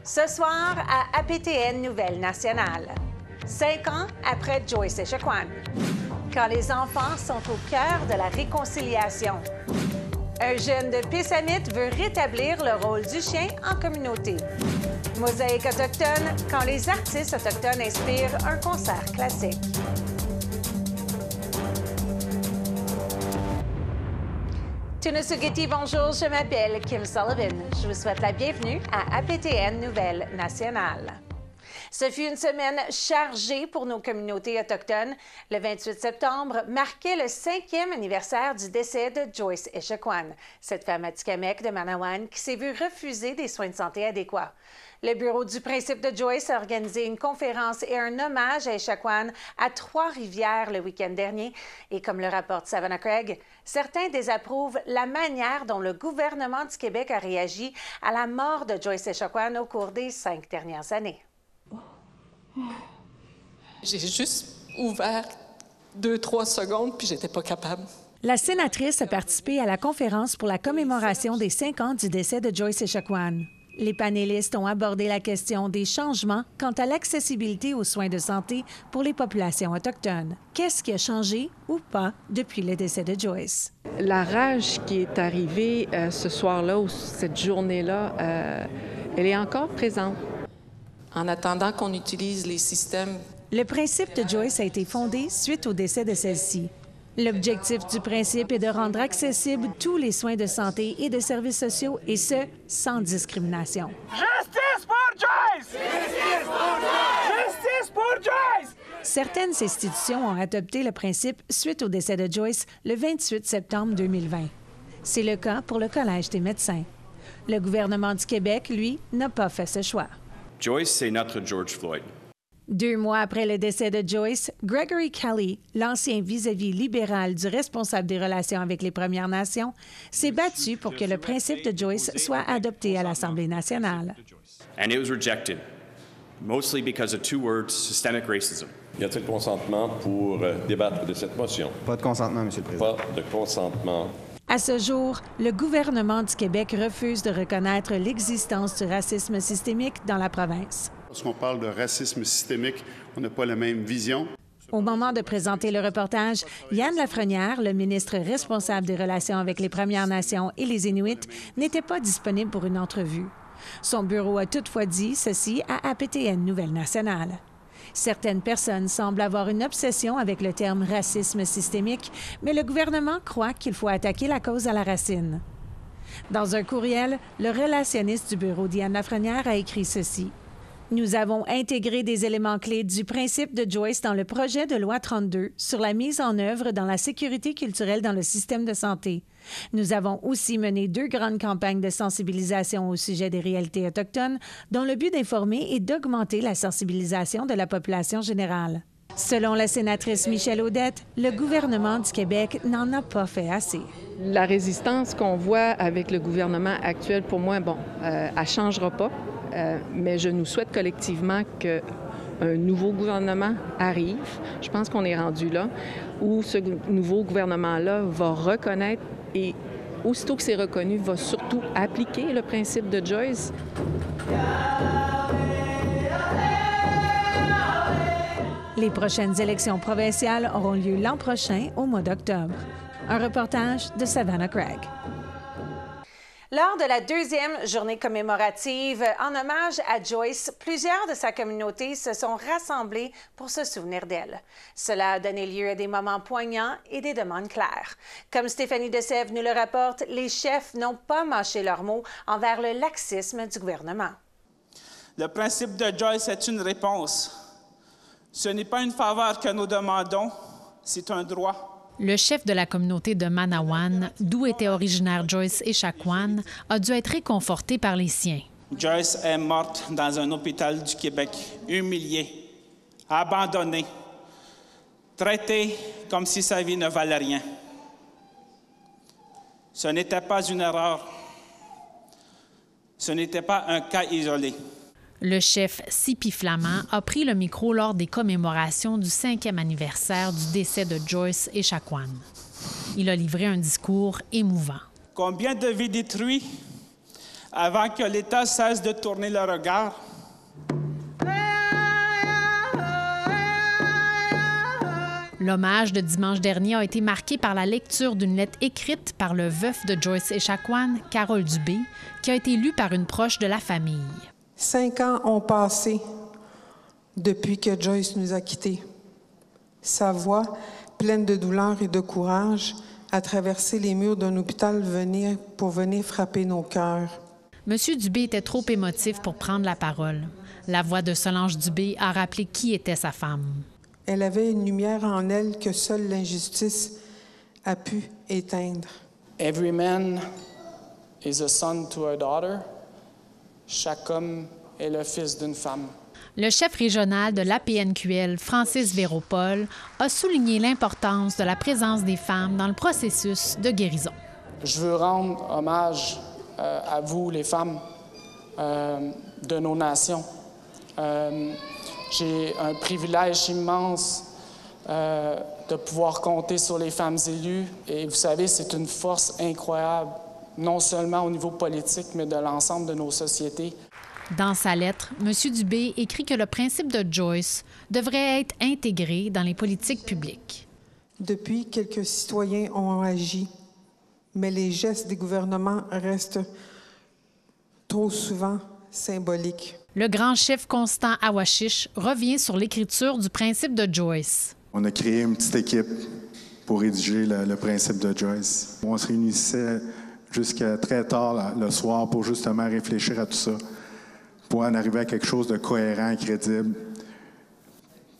Ce soir, à APTN Nouvelle Nationale. 5 ans après Joyce Echaquan. Quand les enfants sont au cœur de la réconciliation. Un jeune de Pessamit veut rétablir le rôle du chien en communauté. Mosaïque autochtone, quand les artistes autochtones inspirent un concert classique. Tunusugiti, bonjour, je m'appelle Kim Sullivan. Je vous souhaite la bienvenue à APTN Nouvelle Nationale. Ce fut une semaine chargée pour nos communautés autochtones. Le 28 septembre marquait le 5e anniversaire du décès de Joyce Echaquan, cette femme atikamekw de Manawan qui s'est vue refuser des soins de santé adéquats. Le bureau du principe de Joyce a organisé une conférence et un hommage à Echaquan à Trois-Rivières le week-end dernier. Et comme le rapporte Savannah Craig, certains désapprouvent la manière dont le gouvernement du Québec a réagi à la mort de Joyce Echaquan au cours des 5 dernières années. J'ai juste ouvert 2-3 secondes, puis j'étais pas capable. La sénatrice a participé à la conférence pour la commémoration des 5 ans du décès de Joyce Echaquan. Les panélistes ont abordé la question des changements quant à l'accessibilité aux soins de santé pour les populations autochtones. Qu'est-ce qui a changé ou pas depuis le décès de Joyce? La rage qui est arrivée ce soir-là ou cette journée-là, elle est encore présente. En attendant qu'on utilise les systèmes. Le principe de Joyce a été fondé suite au décès de celle-ci. L'objectif du principe est de rendre accessibles tous les soins de santé et de services sociaux, et ce, sans discrimination. Justice pour Joyce! Justice pour Joyce! Justice pour Joyce! Certaines institutions ont adopté le principe suite au décès de Joyce le 28 septembre 2020. C'est le cas pour le Collège des médecins. Le gouvernement du Québec, lui, n'a pas fait ce choix. Joyce, c'est notre George Floyd. 2 mois après le décès de Joyce, Gregory Kelly, l'ancien vis-à-vis libéral du responsable des relations avec les Premières Nations, s'est battu pour que le principe de Joyce soit adopté à l'Assemblée nationale. And it was rejected, mostly because of 2 words, systemic racism. Y a-t-il consentement pour débattre de cette motion? Pas de consentement, M. le Président. Pas de consentement. À ce jour, le gouvernement du Québec refuse de reconnaître l'existence du racisme systémique dans la province. Lorsqu'on parle de racisme systémique, on n'a pas la même vision. Au moment de présenter le reportage, Yann Lafrenière, le ministre responsable des relations avec les Premières Nations et les Inuits, n'était pas disponible pour une entrevue. Son bureau a toutefois dit ceci à APTN Nouvelle Nationale. Certaines personnes semblent avoir une obsession avec le terme « racisme systémique », mais le gouvernement croit qu'il faut attaquer la cause à la racine. Dans un courriel, le relationniste du bureau d'Yann Lafrenière a écrit ceci. « Nous avons intégré des éléments clés du principe de Joyce dans le projet de loi 32 sur la mise en œuvre dans la sécurité culturelle dans le système de santé. Nous avons aussi mené 2 grandes campagnes de sensibilisation au sujet des réalités autochtones dont le but d'informer et d'augmenter la sensibilisation de la population générale. » Selon la sénatrice Michèle Audette, le gouvernement du Québec n'en a pas fait assez. La résistance qu'on voit avec le gouvernement actuel, pour moi, elle ne changera pas. Mais je nous souhaite collectivement qu'un nouveau gouvernement arrive. Je pense qu'on est rendu là, où ce nouveau gouvernement-là va reconnaître et, aussitôt que c'est reconnu, va surtout appliquer le principe de Joyce. Les prochaines élections provinciales auront lieu l'an prochain, au mois d'octobre. Un reportage de Savannah Craig. Lors de la 2e journée commémorative en hommage à Joyce, plusieurs de sa communauté se sont rassemblés pour se souvenir d'elle. Cela a donné lieu à des moments poignants et des demandes claires. Comme Stéphanie Desèvres nous le rapporte, les chefs n'ont pas mâché leurs mots envers le laxisme du gouvernement. Le principe de Joyce est une réponse. Ce n'est pas une faveur que nous demandons, c'est un droit. Le chef de la communauté de Manawan, d'où était originaire Joyce Echaquan, a dû être réconforté par les siens. Joyce est morte dans un hôpital du Québec, humiliée, abandonnée, traitée comme si sa vie ne valait rien. Ce n'était pas une erreur. Ce n'était pas un cas isolé. Le chef Sipi Flamand a pris le micro lors des commémorations du 5e anniversaire du décès de Joyce Echaquan. Il a livré un discours émouvant. Combien de vies détruites avant que l'État cesse de tourner le regard. L'hommage de dimanche dernier a été marqué par la lecture d'une lettre écrite par le veuf de Joyce Echaquan, Carole Dubé, qui a été lue par une proche de la famille. 5 ans ont passé depuis que Joyce nous a quittés. Sa voix, pleine de douleur et de courage, a traversé les murs d'un hôpital pour venir frapper nos cœurs. Monsieur Dubé était trop émotif pour prendre la parole. La voix de Solange Dubé a rappelé qui était sa femme. Elle avait une lumière en elle que seule l'injustice a pu éteindre. Every man is a son to a daughter. Chaque homme est le fils d'une femme. Le chef régional de l'APNQL, Francis Véropol, a souligné l'importance de la présence des femmes dans le processus de guérison. Je veux rendre hommage à vous, les femmes de nos nations. J'ai un privilège immense de pouvoir compter sur les femmes élues. Et vous savez, c'est une force incroyable, non seulement au niveau politique, mais de l'ensemble de nos sociétés. Dans sa lettre, M. Dubé écrit que le principe de Joyce devrait être intégré dans les politiques publiques. Depuis, quelques citoyens ont agi, mais les gestes des gouvernements restent trop souvent symboliques. Le grand chef Constant Awashish revient sur l'écriture du principe de Joyce. On a créé une petite équipe pour rédiger le principe de Joyce. On se réunissait jusqu'à très tard le soir pour justement réfléchir à tout ça, pour en arriver à quelque chose de cohérent et crédible.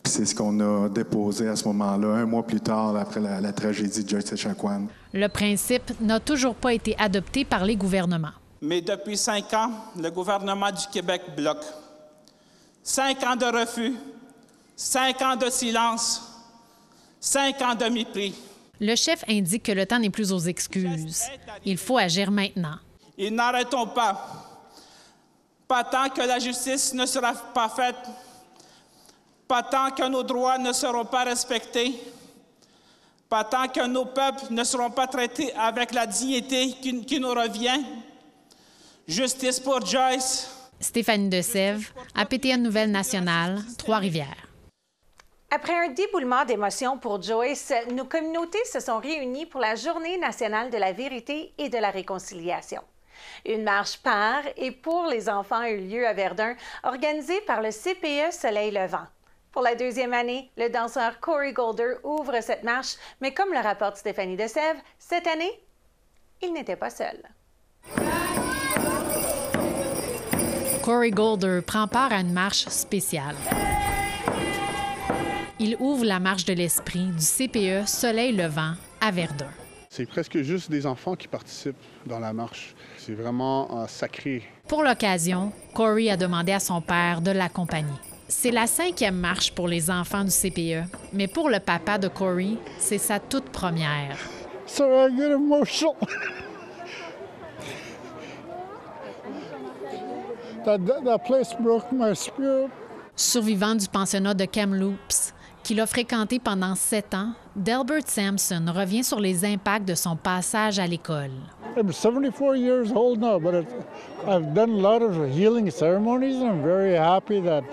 Puis c'est ce qu'on a déposé à ce moment-là, 1 mois plus tard, après la tragédie de Joyce Echaquan. Le principe n'a toujours pas été adopté par les gouvernements. Mais depuis 5 ans, le gouvernement du Québec bloque. 5 ans de refus, 5 ans de silence, 5 ans de mépris. Le chef indique que le temps n'est plus aux excuses. Il faut agir maintenant. Et n'arrêtons pas. Pas tant que la justice ne sera pas faite, pas tant que nos droits ne seront pas respectés, pas tant que nos peuples ne seront pas traités avec la dignité qui nous revient. Justice pour Joyce. Stéphanie Desèvres, APTN Nouvelles Nationales, Trois-Rivières. Après un déboulement d'émotions pour Joyce, nos communautés se sont réunies pour la Journée nationale de la vérité et de la réconciliation. Une marche par et pour les enfants a eu lieu à Verdun, organisée par le CPE Soleil Levant. Pour la 2e année, le danseur Corey Golder ouvre cette marche, mais comme le rapporte Stéphanie Desèvres, cette année, il n'était pas seul. Corey Golder prend part à une marche spéciale. Il ouvre la marche de l'esprit du CPE Soleil Levant à Verdun. C'est presque juste des enfants qui participent dans la marche. C'est vraiment sacré. Pour l'occasion, Corey a demandé à son père de l'accompagner. C'est la 5e marche pour les enfants du CPE, mais pour le papa de Corey, c'est sa toute première. Sorry, I get emotional. That place broke my spirit. Survivant du pensionnat de Kamloops, qu'il a fréquenté pendant 7 ans, Delbert Sampson revient sur les impacts de son passage à l'école. I'm 74 years old now, but I've done a lot of healing ceremonies, and I'm very happy that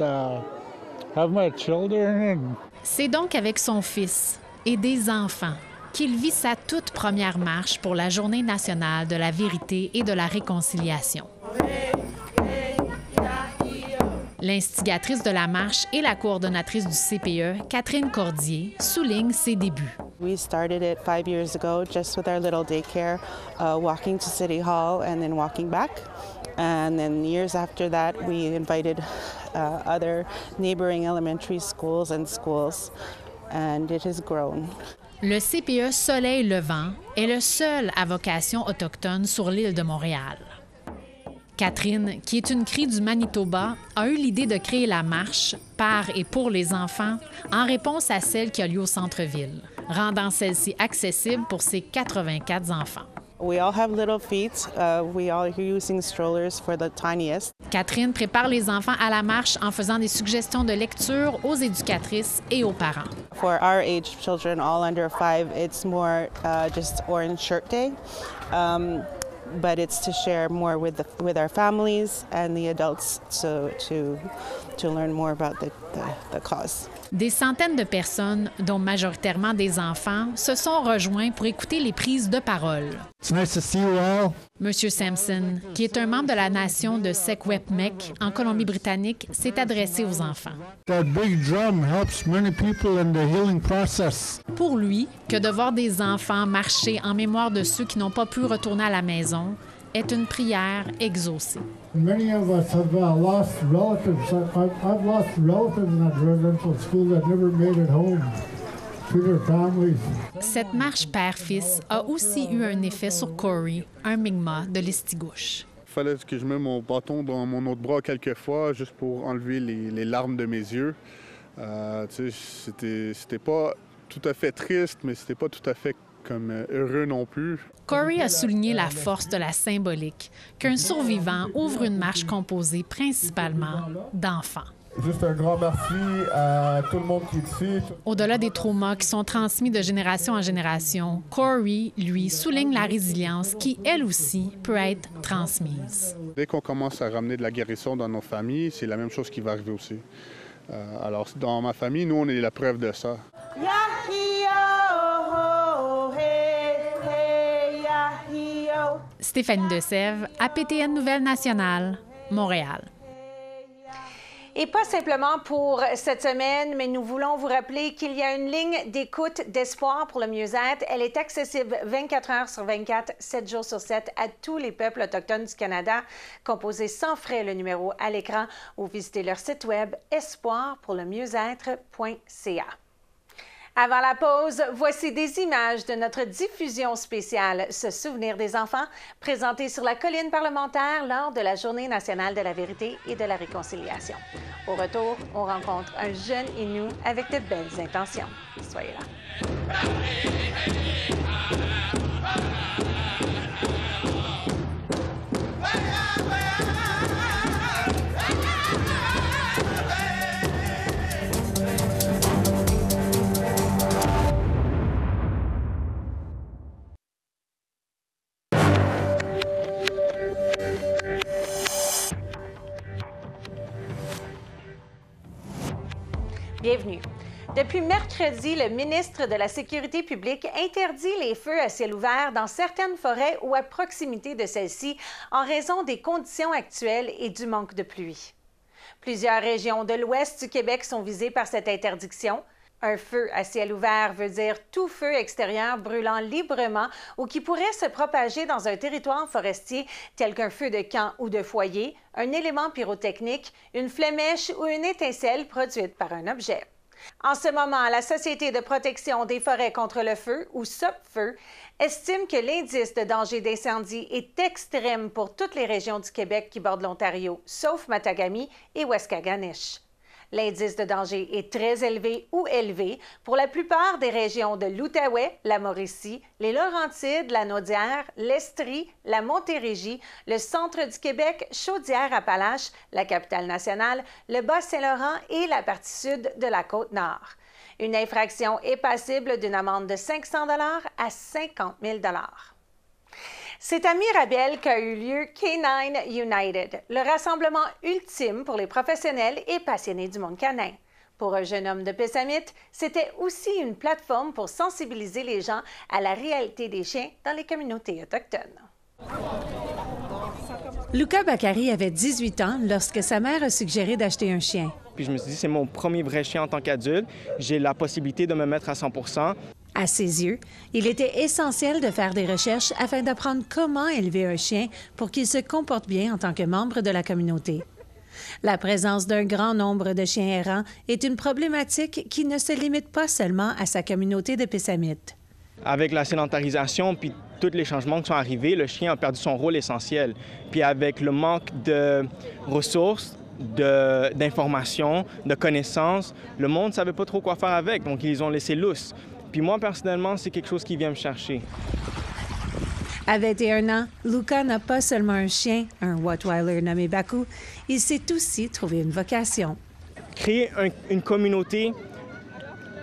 have my children. C'est donc avec son fils et des enfants qu'il vit sa toute première marche pour la Journée nationale de la vérité et de la réconciliation. L'instigatrice de la marche et la coordonnatrice du CPE, Catherine Cordier, souligne ses débuts. We started it 5 years ago just with our little daycare, walking to City Hall and then walking back. And then years after that, we invited other neighboring elementary schools and schools, and it has grown. Le CPE Soleil Levant est le seul à vocation autochtone sur l'île de Montréal. Catherine, qui est une Cree du Manitoba, a eu l'idée de créer la marche par et pour les enfants en réponse à celle qui a lieu au centre-ville, rendant celle-ci accessible pour ses 84 enfants. We all have little feet. We all are using strollers for the tiniest. Catherine prépare les enfants à la marche en faisant des suggestions de lecture aux éducatrices et aux parents. For our age children, all under 5, it's more just Orange Shirt Day. but it's to share more with our families and the adults to learn more about the cause. Des centaines de personnes, dont majoritairement des enfants, se sont rejoints pour écouter les prises de parole. It's nice to see you all. Monsieur Sampson, qui est un membre de la nation de Secwepemc en Colombie-Britannique, s'est adressé aux enfants. That big drum helps many people in the healing process. Pour lui, que de voir des enfants marcher en mémoire de ceux qui n'ont pas pu retourner à la maison est une prière exaucée. Many of us have lost relatives. I've lost relatives in that residential school that never made it home to their families. Cette marche père-fils a aussi eu un effet sur Corey, un Mi'kmaq de l'Estigouche. Il fallait que je mette mon bâton dans mon autre bras quelques fois juste pour enlever les larmes de mes yeux. C'était pas tout à fait triste, mais c'était pas tout à fait comme heureux non plus. Corey a souligné la force de la symbolique, qu'un survivant ouvre une marche composée principalement d'enfants. Juste un grand merci à tout le monde qui est ici. Au-delà des traumas qui sont transmis de génération en génération, Corey, lui, souligne la résilience qui, elle aussi, peut être transmise. Dès qu'on commence à ramener de la guérison dans nos familles, c'est la même chose qui va arriver aussi. Alors, dans ma famille, nous, on est la preuve de ça. Stéphanie Desèvres, APTN Nouvelles Nationales, Montréal. Et pas simplement pour cette semaine, mais nous voulons vous rappeler qu'il y a une ligne d'écoute d'espoir pour le mieux-être. Elle est accessible 24 heures sur 24, 7 jours sur 7 à tous les peuples autochtones du Canada. Composez sans frais le numéro à l'écran ou visitez leur site web espoirpourlemieux-être.ca. Avant la pause, voici des images de notre diffusion spéciale « Se souvenir des enfants » présentée sur la colline parlementaire lors de la Journée nationale de la vérité et de la réconciliation. Au retour, on rencontre un jeune Innu avec de belles intentions. Soyez là. Bienvenue. Depuis mercredi, le ministre de la Sécurité publique interdit les feux à ciel ouvert dans certaines forêts ou à proximité de celles-ci en raison des conditions actuelles et du manque de pluie. Plusieurs régions de l'ouest du Québec sont visées par cette interdiction. Un feu à ciel ouvert veut dire tout feu extérieur brûlant librement ou qui pourrait se propager dans un territoire forestier tel qu'un feu de camp ou de foyer, un élément pyrotechnique, une flémèche ou une étincelle produite par un objet. En ce moment, la Société de protection des forêts contre le feu, ou SOPFEU, estime que l'indice de danger d'incendie est extrême pour toutes les régions du Québec qui bordent l'Ontario, sauf Matagami et Waskaganish. L'indice de danger est très élevé ou élevé pour la plupart des régions de l'Outaouais, la Mauricie, les Laurentides, la Naudière, l'Estrie, la Montérégie, le centre du Québec, Chaudière-Appalaches, la capitale nationale, le Bas-Saint-Laurent et la partie sud de la Côte-Nord. Une infraction est passible d'une amende de 500 $ à 50 000 $. C'est à Mirabel qu'a eu lieu K9 United, le rassemblement ultime pour les professionnels et passionnés du monde canin. Pour un jeune homme de Pessamit, c'était aussi une plateforme pour sensibiliser les gens à la réalité des chiens dans les communautés autochtones. Luca Bakary avait 18 ans lorsque sa mère a suggéré d'acheter un chien. Puis je me suis dit, c'est mon premier vrai chien en tant qu'adulte. J'ai la possibilité de me mettre à 100%. À ses yeux, il était essentiel de faire des recherches afin d'apprendre comment élever un chien pour qu'il se comporte bien en tant que membre de la communauté. La présence d'un grand nombre de chiens errants est une problématique qui ne se limite pas seulement à sa communauté de Pessamit. Avec la sédentarisation puis tous les changements qui sont arrivés, le chien a perdu son rôle essentiel. Puis avec le manque de ressources, d'informations, de connaissances, le monde ne savait pas trop quoi faire avec, donc ils les ont laissés lousses. Puis moi, personnellement, c'est quelque chose qui vient me chercher. À 21 ans, Luca n'a pas seulement un chien, un Rottweiler nommé Baku, il s'est aussi trouvé une vocation. Créer une communauté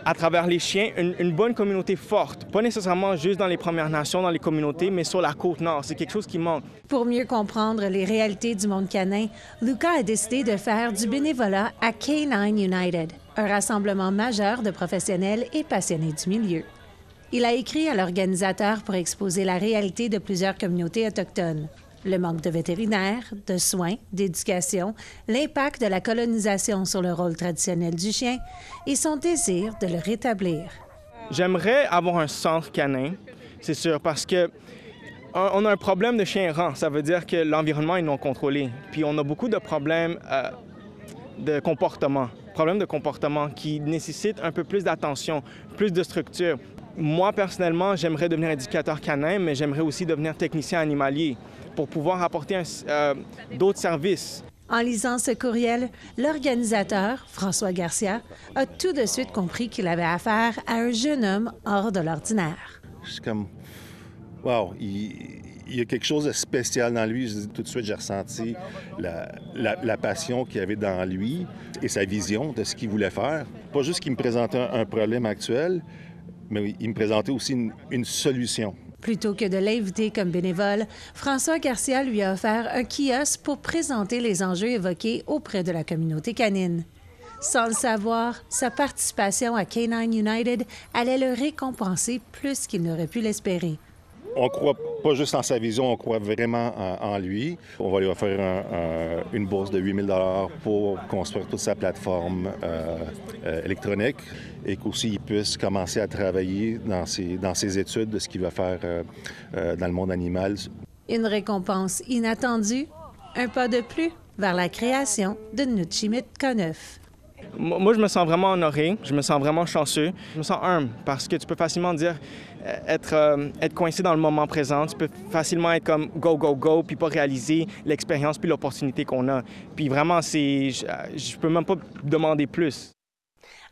à travers les chiens, une bonne communauté forte. Pas nécessairement juste dans les Premières Nations, dans les communautés, mais sur la Côte-Nord. C'est quelque chose qui manque. Pour mieux comprendre les réalités du monde canin, Lucas a décidé de faire du bénévolat à Canine United, un rassemblement majeur de professionnels et passionnés du milieu. Il a écrit à l'organisateur pour exposer la réalité de plusieurs communautés autochtones. Le manque de vétérinaires, de soins, d'éducation, l'impact de la colonisation sur le rôle traditionnel du chien et son désir de le rétablir. J'aimerais avoir un centre canin, c'est sûr, parce que on a un problème de chiens errants. Ça veut dire que l'environnement est non contrôlé. Puis on a beaucoup de problèmes de comportement. Problèmes de comportement qui nécessitent un peu plus d'attention, plus de structure. Moi, personnellement, j'aimerais devenir éducateur canin, mais j'aimerais aussi devenir technicien animalier pour pouvoir apporter d'autres services. En lisant ce courriel, l'organisateur, François Garcia, a tout de suite compris qu'il avait affaire à un jeune homme hors de l'ordinaire. Je suis comme, wow, il y a quelque chose de spécial dans lui. Tout de suite, j'ai ressenti la passion qu'il y avait dans lui et sa vision de ce qu'il voulait faire. Pas juste qu'il me présentait un problème actuel, mais il me présentait aussi une solution. Plutôt que de l'inviter comme bénévole, François Garcia lui a offert un kiosque pour présenter les enjeux évoqués auprès de la communauté canine. Sans le savoir, sa participation à Canine United allait le récompenser plus qu'il n'aurait pu l'espérer. On croit pas juste en sa vision, on croit vraiment en lui. On va lui offrir une bourse de 8 000 $ pour construire toute sa plateforme électronique et qu'aussi il puisse commencer à travailler dans ses études de ce qu'il va faire dans le monde animal. Une récompense inattendue, un pas de plus vers la création de Nutchimit K9. Moi, je me sens vraiment honoré, je me sens vraiment chanceux, je me sens humble parce que tu peux facilement dire être coincé dans le moment présent, tu peux facilement être comme go, go, go, puis pas réaliser l'expérience puis l'opportunité qu'on a. Puis vraiment, je peux même pas demander plus.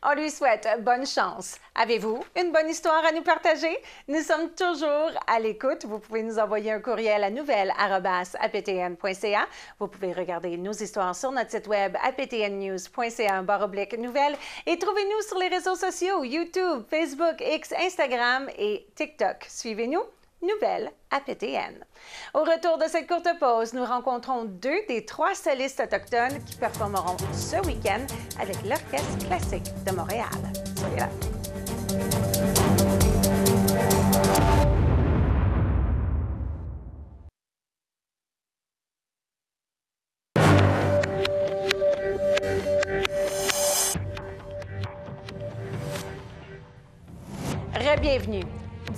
On lui souhaite bonne chance. Avez-vous une bonne histoire à nous partager? Nous sommes toujours à l'écoute. Vous pouvez nous envoyer un courriel à nouvelles@aptn.ca. Vous pouvez regarder nos histoires sur notre site web aptnnews.ca/nouvelles et trouvez-nous sur les réseaux sociaux YouTube, Facebook, X, Instagram et TikTok. Suivez-nous. Nouvelles APTN. Au retour de cette courte pause, nous rencontrons 2 des 3 solistes autochtones qui performeront ce week-end avec l'Orchestre classique de Montréal. Soyez là. Bienvenue.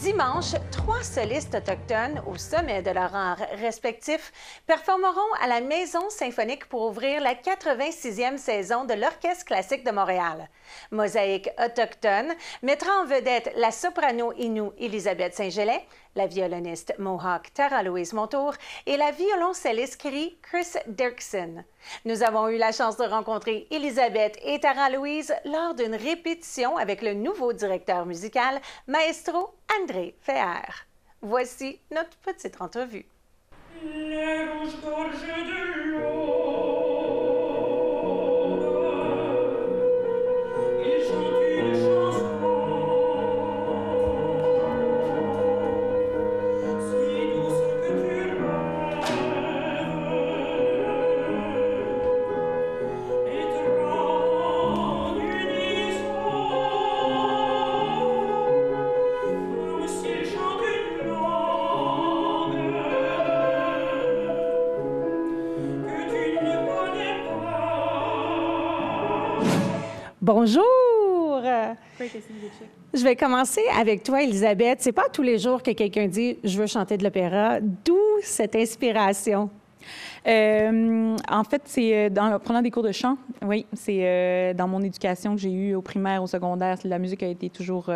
Dimanche, 3 solistes autochtones au sommet de leur art respectif performeront à la Maison symphonique pour ouvrir la 86e saison de l'Orchestre classique de Montréal. Mosaïque autochtone mettra en vedette la soprano Innu Elisabeth Saint-Gelais, la violoniste Mohawk Tara-Louise Montour et la violoncelliste Cree Chris Dirksen. Nous avons eu la chance de rencontrer Elisabeth et Tara-Louise lors d'une répétition avec le nouveau directeur musical, Maestro André Feher. Voici notre petite entrevue. Les rouges gorges de l'eau. Bonjour! Je vais commencer avec toi, Elisabeth. C'est pas tous les jours que quelqu'un dit « je veux chanter de l'opéra ». D'où cette inspiration? En fait, c'est prenant des cours de chant. Oui, c'est dans mon éducation que j'ai eue au primaire, au secondaire. La musique a été toujours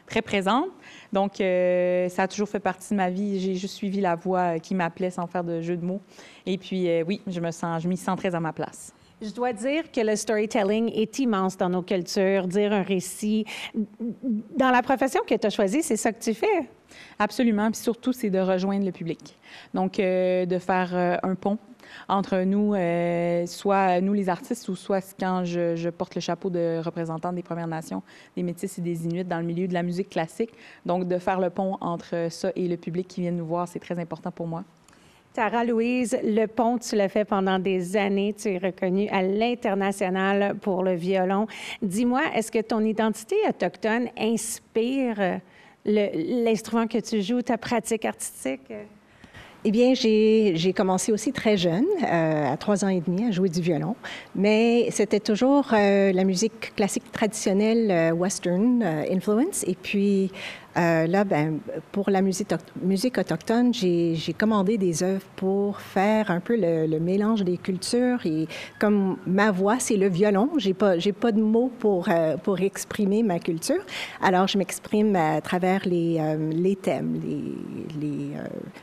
très présente. Donc, ça a toujours fait partie de ma vie. J'ai juste suivi la voix qui m'appelait sans faire de jeu de mots. Et puis, oui, je m'y sens très à ma place. Je dois dire que le storytelling est immense dans nos cultures, dire un récit. Dans la profession que tu as choisie, c'est ça que tu fais? Absolument. Puis surtout, c'est de rejoindre le public. Donc, de faire un pont entre nous, soit nous les artistes ou soit quand je porte le chapeau de représentante des Premières Nations, des Métis et des Inuits dans le milieu de la musique classique. Donc, de faire le pont entre ça et le public qui vient nous voir, c'est très important pour moi. Tara-Louise, le pont, tu l'as fait pendant des années. Tu es reconnue à l'international pour le violon. Dis-moi, est-ce que ton identité autochtone inspire l'instrument que tu joues, ta pratique artistique? Eh bien, j'ai commencé aussi très jeune, à 3 ans et demi, à jouer du violon. Mais c'était toujours la musique classique traditionnelle Western influence. Et puis là, pour la musique autochtone, j'ai commandé des œuvres pour faire un peu le mélange des cultures. Et comme ma voix, c'est le violon, j'ai pas de mots pour exprimer ma culture. Alors, je m'exprime à travers les thèmes,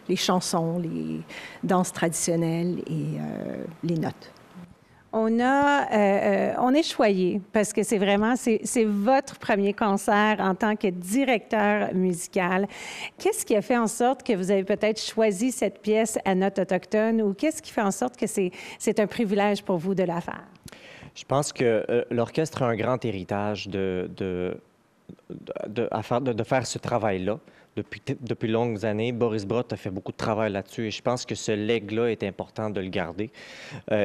les chansons, les danses traditionnelles et les notes. On est choyés parce que c'est votre premier concert en tant que directeur musical. Qu'est-ce qui a fait en sorte que vous avez peut-être choisi cette pièce à notes autochtones ou qu'est-ce qui fait en sorte que c'est un privilège pour vous de la faire? Je pense que l'orchestre a un grand héritage de faire ce travail-là. Depuis longues années, Boris Brott a fait beaucoup de travail là-dessus et je pense que ce legs-là est important de le garder.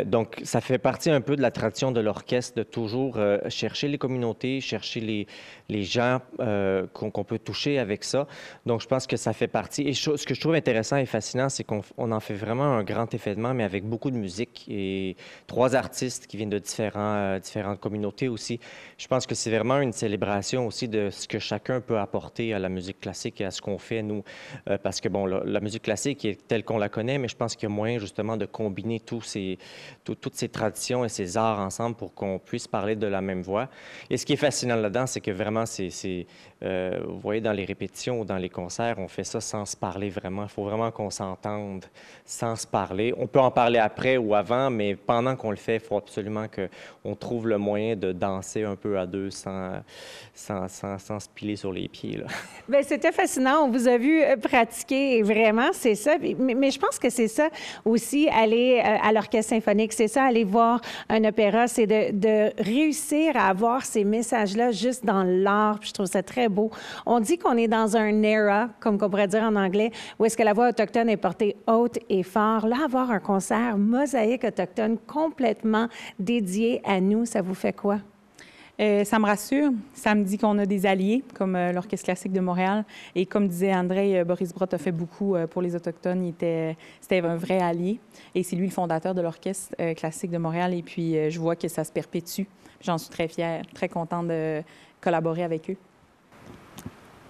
Donc, ça fait partie un peu de la tradition de l'orchestre de toujours chercher les communautés, chercher les gens qu'on peut toucher avec ça. Donc, je pense que ça fait partie. Et ce que je trouve intéressant et fascinant, c'est qu'on en fait vraiment un grand événement, mais avec beaucoup de musique et 3 artistes qui viennent de différentes communautés aussi. Je pense que c'est vraiment une célébration aussi de ce que chacun peut apporter à la musique classique et à ce qu'on fait, nous. Parce que, bon, la musique classique est telle qu'on la connaît, mais je pense qu'il y a moyen, justement, de combiner toutes ces traditions et ces arts ensemble pour qu'on puisse parler de la même voix. Et ce qui est fascinant là-dedans, c'est que vraiment, vous voyez, dans les répétitions ou dans les concerts, on fait ça sans se parler vraiment. Il faut vraiment qu'on s'entende sans se parler. On peut en parler après ou avant, mais pendant qu'on le fait, il faut absolument qu'on trouve le moyen de danser un peu à deux sans se piler sur les pieds, là. Bien, c'était fascinant. On vous a vu pratiquer et vraiment, c'est ça. Mais je pense que c'est ça aussi, aller à l'orchestre symphonique, c'est ça, aller voir un opéra, c'est de réussir à avoir ces messages-là juste dans l'art. Puis je trouve ça très beau. On dit qu'on est dans un era, comme on pourrait dire en anglais, où est-ce que la voix autochtone est portée haute et fort. Là, avoir un concert mosaïque autochtone complètement dédié à nous, ça vous fait quoi? Ça me rassure. Ça me dit qu'on a des alliés, comme l'Orchestre classique de Montréal. Et comme disait André, Boris Brott a fait beaucoup pour les Autochtones. C'était un vrai allié. Et c'est lui le fondateur de l'Orchestre classique de Montréal. Et puis, je vois que ça se perpétue. J'en suis très fière, très contente de collaborer avec eux.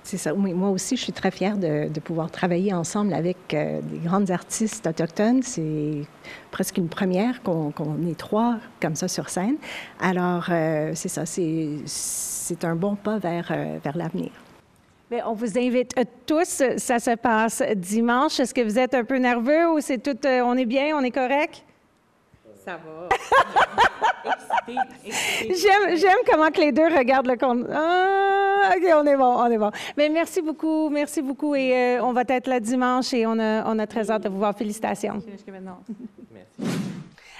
C'est ça. Oui, moi aussi, je suis très fière de pouvoir travailler ensemble avec des grandes artistes autochtones. C'est presque une première qu'on est 3 comme ça sur scène. Alors, c'est ça, c'est un bon pas vers l'avenir. Bien, on vous invite tous. Ça se passe dimanche. Est-ce que vous êtes un peu nerveux ou c'est tout... on est bien, on est correct? Ça va. J'aime comment que les deux regardent le compte. Ah, OK, on est bon. Mais merci beaucoup et on va être là dimanche et on a très hâte de vous voir. Félicitations. Merci.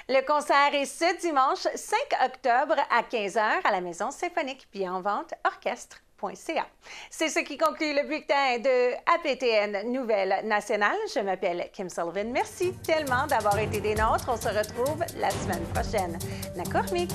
Le concert est ce dimanche 5 octobre à 15h à la Maison symphonique, puis en vente orchestre.ca. C'est ce qui conclut le bulletin de APTN Nouvelle Nationale. Je m'appelle Kim Sullivan. Merci tellement d'avoir été des nôtres. On se retrouve la semaine prochaine. Nakormik!